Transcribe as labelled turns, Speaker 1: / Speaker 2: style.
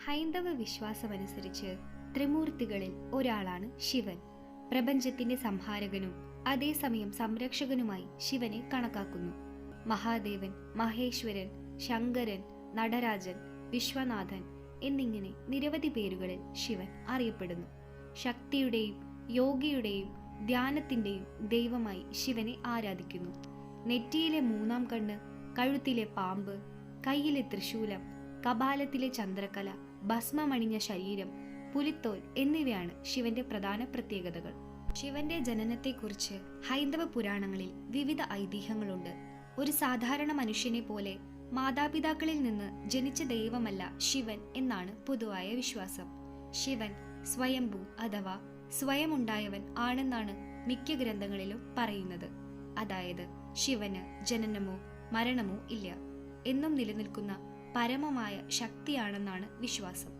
Speaker 1: ഹൈന്ദവ വിശ്വാസമനുസരിച്ച് ത്രിമൂർത്തികളിൽ ഒരാളാണ് ശിവൻ. പ്രപഞ്ചത്തിന്റെ സംഹാരകനും അതേസമയം സംരക്ഷകനുമായി ശിവനെ കണക്കാക്കുന്നു. മഹാദേവൻ, മഹേശ്വരൻ, ശങ്കരൻ, നടരാജൻ, വിശ്വനാഥൻ എന്നിങ്ങനെ നിരവധി പേരുകളിൽ ശിവൻ അറിയപ്പെടുന്നു. ശക്തിയുടെയും യോഗയുടെയും ധ്യാനത്തിന്റെയും ദൈവമായി ശിവനെ ആരാധിക്കുന്നു. നെറ്റിയിലെ മൂന്നാം കണ്ണ്, കഴുത്തിലെ പാമ്പ്, കയ്യിലെ ത്രിശൂലം, കപാലത്തിലെ ചന്ദ്രകല, ഭസ്മമണിഞ്ഞ ശരീരം, പുലിത്തോൽ എന്നിവയാണ് ശിവന്റെ പ്രധാന പ്രത്യേകതകൾ. ശിവന്റെ ജനനത്തെക്കുറിച്ച് ഹൈന്ദവ പുരാണങ്ങളിൽ വിവിധ ഐതിഹ്യങ്ങളുണ്ട്. ഒരു സാധാരണ മനുഷ്യനെ പോലെ മാതാപിതാക്കളിൽ നിന്ന് ജനിച്ച ദൈവമല്ല ശിവൻ എന്നാണ് പൊതുവായ വിശ്വാസം. ശിവൻ സ്വയംഭൂ അഥവാ സ്വയമുണ്ടായവൻ ആണെന്നാണ് മിക്ക ഗ്രന്ഥങ്ങളിലും പറയുന്നത്. അതായത് ശിവന് ജനനമോ മരണമോ ഇല്ല, എന്നും നിലനിൽക്കുന്ന പരമമായ ശക്തിയാണെന്നാണ് വിശ്വാസം.